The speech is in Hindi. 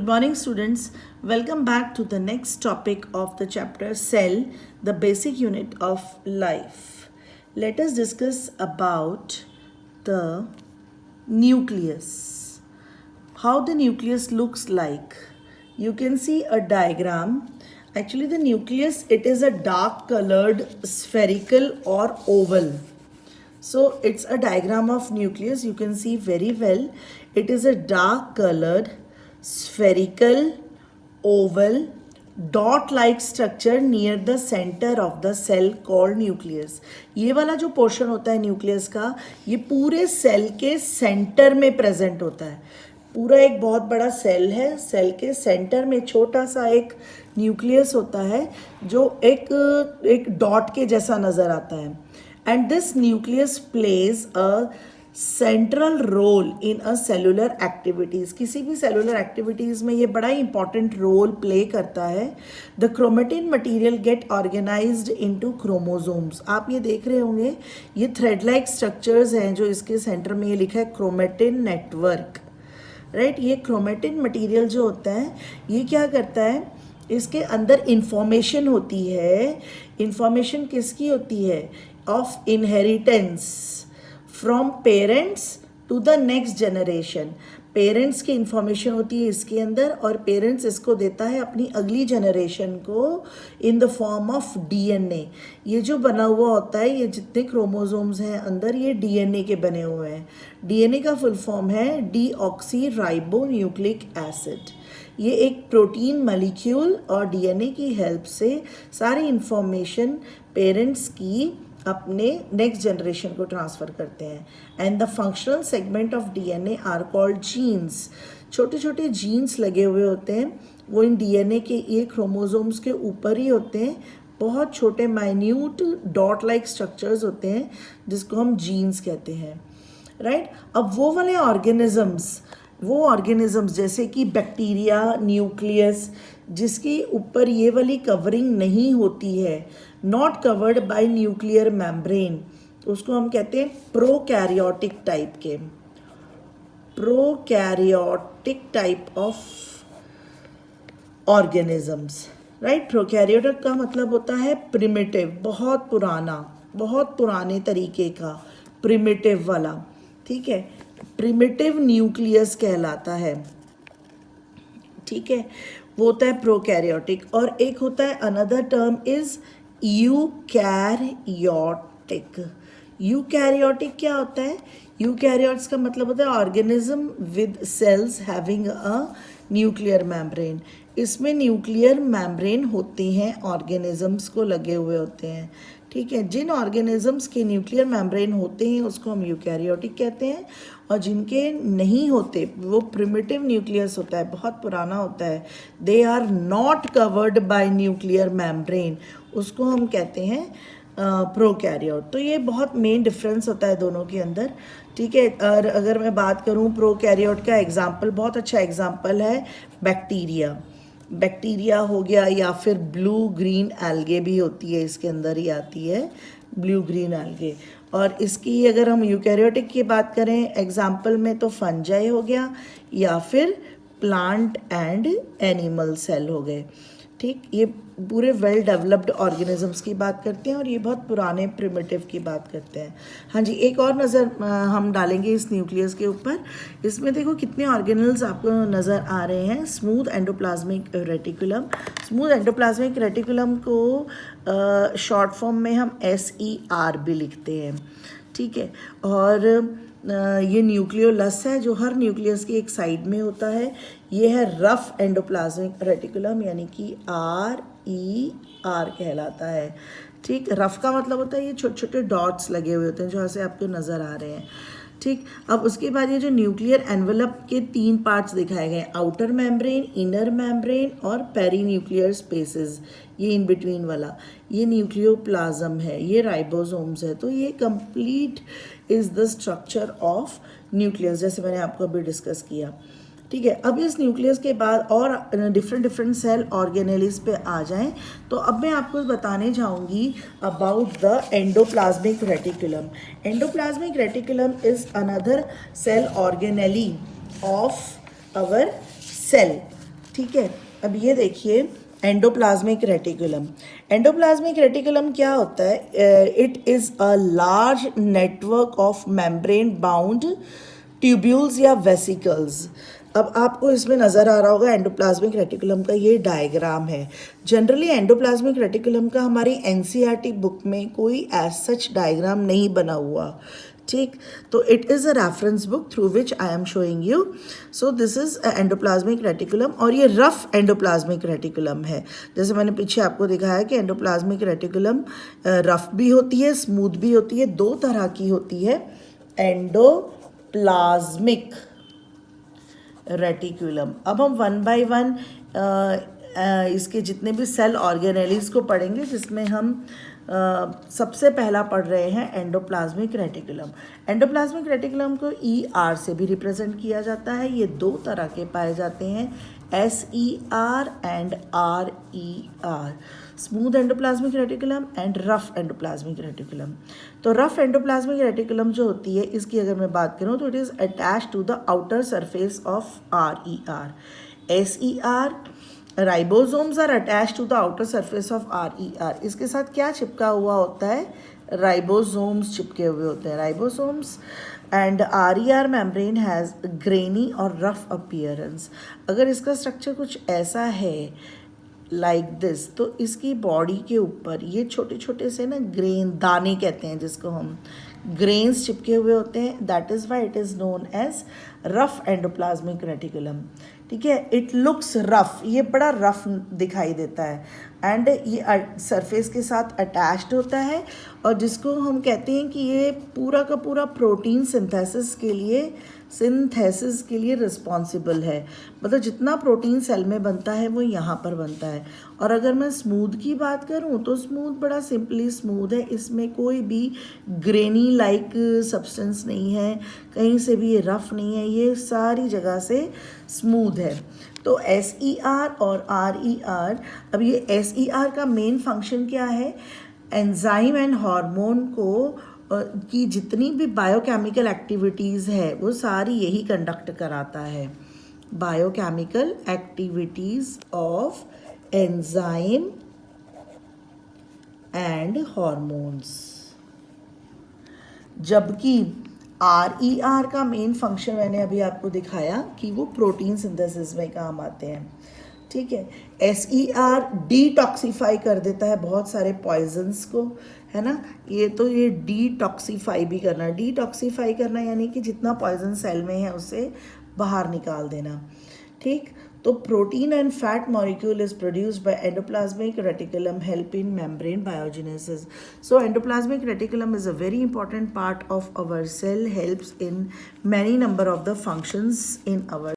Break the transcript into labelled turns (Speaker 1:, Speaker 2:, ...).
Speaker 1: Good morning, students. Welcome back to the next topic of the chapter Cell, the basic unit of life. Let us discuss about the nucleus. How the nucleus looks like. You can see a diagram. Actually, the nucleus, it is a dark colored spherical or oval. So it's a diagram of nucleus. You can see very well. It is a dark colored spherical oval dot like structure near the centre of the cell called nucleus. ये वाला जो पोर्शन होता है न्यूक्लियस का, ये पूरे सेल के सेंटर में प्रेजेंट होता है. पूरा एक बहुत बड़ा सेल है, सेल के सेंटर में छोटा सा एक न्यूक्लियस होता है जो एक डॉट के जैसा नज़र आता है. And this nucleus plays a central role in a cellular activities. किसी भी सेलुलर एक्टिविटीज़ में ये बड़ा ही इंपॉर्टेंट रोल प्ले करता है. The chromatin material get organised into chromosomes. आप ये देख रहे होंगे, ये थ्रेड लाइक स्ट्रक्चर्स हैं जो इसके सेंटर में ये लिखा है क्रोमेटिन नेटवर्क. राइट, ये क्रोमेटिन मटीरियल जो होता है ये क्या करता है, इसके अंदर इंफॉर्मेशन होती है. इंफॉर्मेशन किसकी होती है? Of inheritance from parents to the next generation. Parents की इंफॉर्मेशन होती है इसके अंदर और पेरेंट्स इसको देता है अपनी अगली जनरेशन को in the form of DNA. ये जो बना हुआ होता है, ये जितने क्रोमोसोम्स हैं अंदर, ये डीएनए के बने हुए हैं. डीएनए का फुल फॉर्म है डीऑक्सी राइबो न्यूक्लिक एसिड. ये एक प्रोटीन मॉलिक्यूल और डीएनए की हेल्प से सारी इंफॉर्मेशन पेरेंट्स की अपने नेक्स्ट जनरेशन को ट्रांसफ़र करते हैं. And the functional segment of DNA are called genes. छोटे छोटे जीन्स लगे हुए होते हैं, वो इन डीएनए के ये क्रोमोसोम्स के ऊपर ही होते हैं. बहुत छोटे माइन्यूट डॉट लाइक स्ट्रक्चर्स होते हैं जिसको हम जीन्स कहते हैं. राइट, अब वो वाले ऑर्गेनिजम्स जैसे कि बैक्टीरिया, न्यूक्लियस, जिसकी ऊपर ये वाली कवरिंग नहीं होती है, not covered by nuclear membrane, उसको हम कहते हैं prokaryotic type of organisms. Right, prokaryotic का मतलब होता है प्रिमिटिव, बहुत पुराने तरीके का, प्रिमिटिव वाला. ठीक है, प्रिमिटिव न्यूक्लियस कहलाता है. ठीक है, वो होता है प्रोकैरियोटिक. और एक होता है another term is eukaryotic. Eukaryotic क्या होता है? यूकैरियोट्स का मतलब होता है organism with sales having a nuclear membrane. इसमें न्यूक्लियर मेम्ब्रेन होते हैं, ऑर्गेनिजम्स को लगे हुए होते हैं. ठीक है, जिन ऑर्गेनिजम्स के न्यूक्लियर मेम्ब्रेन होते हैं उसको हम यूकैरियोटिक कहते हैं, और जिनके नहीं होते, वो प्रिमिटिव न्यूक्लियस होता है, बहुत पुराना होता है, they are not covered by nuclear membrane, उसको हम कहते हैं प्रोकैरियोट. तो ये बहुत मेन डिफरेंस होता है दोनों के अंदर. ठीक है, और अगर मैं बात करूँ प्रोकैरियोट का एग्जाम्पल, बहुत अच्छा एग्जाम्पल है बैक्टीरिया हो गया, या फिर ब्लू ग्रीन एल्गे भी होती है, इसके अंदर ही आती है ब्लू ग्रीन एल्गे. और इसकी अगर हम यूकैरियोटिक की बात करें एग्जाम्पल में, तो फंजाई हो गया या फिर प्लांट एंड एनिमल सेल हो गए. ठीक, ये पूरे वेल डेवलप्ड ऑर्गेनिजम्स की बात करते हैं और ये बहुत पुराने प्रिमिटिव की बात करते हैं. हाँ जी, एक और नज़र हम डालेंगे इस न्यूक्लियस के ऊपर. इसमें देखो कितने ऑर्गेनल्स आपको नज़र आ रहे हैं. Smooth endoplasmic reticulum. Smooth endoplasmic reticulum को शॉर्ट फॉर्म में हम SER भी लिखते हैं. ठीक है, और ये न्यूक्लियोलस है जो हर न्यूक्लियस की एक साइड में होता है. ये है रफ एंडोप्लाज्मिक रेटिकुलम, यानी कि RER कहलाता है. ठीक, रफ का मतलब होता है ये छोटे छोटे डॉट्स लगे हुए होते हैं जो ऐसे आपको नज़र आ रहे हैं. ठीक, अब उसके बाद ये जो न्यूक्लियर एनवेलप के 3 पार्ट्स दिखाए गए, आउटर मेम्ब्रेन, इनर मेम्ब्रेन और पेरी न्यूक्लियर स्पेसेस, ये इन बिटवीन वाला, ये न्यूक्लियोप्लाज्म है, ये राइबोसोम्स है. तो ये complete is the structure of nucleus, जैसे मैंने आपको अभी डिस्कस किया. ठीक है, अब इस न्यूक्लियस के बाद और डिफरेंट सेल ऑर्गेनेलिस पे आ जाएं, तो अब मैं आपको बताने जाऊंगी about the endoplasmic reticulum. Endoplasmic reticulum is another cell organelle of our cell. ठीक है, अब ये देखिए एंडोप्लाज्मिक रेटिकुलम। एंडोप्लाज्मिक रेटिकुलम क्या होता है? It is a large network of membrane bound tubules या वेसिकल्स। अब आपको इसमें नज़र आ रहा होगा एंडोप्लाज्मिक रेटिकुलम का ये डायग्राम है। जनरली एंडोप्लाज्मिक रेटिकुलम का हमारी एनसीईआरटी बुक में कोई एज सच डायग्राम नहीं बना हुआ, ठीक। तो it is a reference book through which I am showing you. So this is endoplasmic reticulum और ये रफ एंडोप्लाज्मिक रेटिकुलम है। जैसे मैंने पीछे आपको दिखाया कि एंडोप्लाज्मिक रेटिकुलम रफ भी होती है, स्मूथ भी होती है, दो तरह की होती है एंडोप्लाज्मिक रेटिकुलम। अब हम वन बाय वन इसके जितने भी सेल ऑर्गेनेलीज को पढ़ेंगे, जिसमें हम सबसे पहला पढ़ रहे हैं एंडोप्लाज्मिक रेटिकुलम। एंडोप्लाज्मिक रेटिकुलम को ER से भी रिप्रेजेंट किया जाता है। ये दो तरह के पाए जाते हैं, SER and RER, smooth endoplasmic reticulum and rough endoplasmic reticulum. तो रफ एंडोप्लाज्मिक रेटिकुलम जो होती है, इसकी अगर मैं बात करूँ तो it is attach to the outer surface of RER। SER, ribosomes are attach to the outer surface of RER। इसके साथ क्या चिपका हुआ होता है? राइबोसोम्स चिपके हुए होते हैं, ribosomes. And RER membrane has granny और रफ अपीयरेंस। अगर इसका स्ट्रक्चर कुछ ऐसा है लाइक दिस, तो इसकी बॉडी के ऊपर ये छोटे छोटे से ना ग्रेन, दाने कहते हैं जिसको हम, ग्रेन्स चिपके हुए होते हैं। That is why it is known as rough endoplasmic reticulum, ठीक है। इट लुक्स रफ, ये बड़ा रफ दिखाई देता है एंड ये सरफेस के साथ अटैच्ड होता है, और जिसको हम कहते हैं कि ये पूरा का पूरा प्रोटीन सिंथेसिस के लिए रिस्पॉन्सिबल है। मतलब जितना प्रोटीन सेल में बनता है वो यहाँ पर बनता है। और अगर मैं स्मूथ की बात करूँ तो स्मूथ बड़ा सिंपली स्मूथ है, इसमें कोई भी ग्रेनी लाइक सब्सटेंस नहीं है, कहीं से भी ये रफ नहीं है, ये सारी जगह से स्मूथ है। तो SER और RER, अब ये SER का मेन फंक्शन क्या है? एंजाइम एंड हार्मोन को की जितनी भी बायोकेमिकल एक्टिविटीज़ है वो सारी यही कंडक्ट कराता है। Biochemical activities of enzyme and hormones. जबकि RER का मेन फंक्शन मैंने अभी आपको दिखाया कि वो प्रोटीन सिंथेसिस में काम आते हैं, ठीक है। SER डिटॉक्सीफाई कर देता है बहुत सारे पॉइजन्स को, है ना। ये डिटॉक्सीफाई भी करना, डिटॉक्सीफाई करना यानी कि जितना पॉइजन सेल में है उसे बाहर निकाल देना, ठीक। तो protein and fat molecule is produced by endoplasmic reticulum help in membrane biogenesis. So endoplasmic reticulum is a very important part of our cell, helps in many number of the functions in our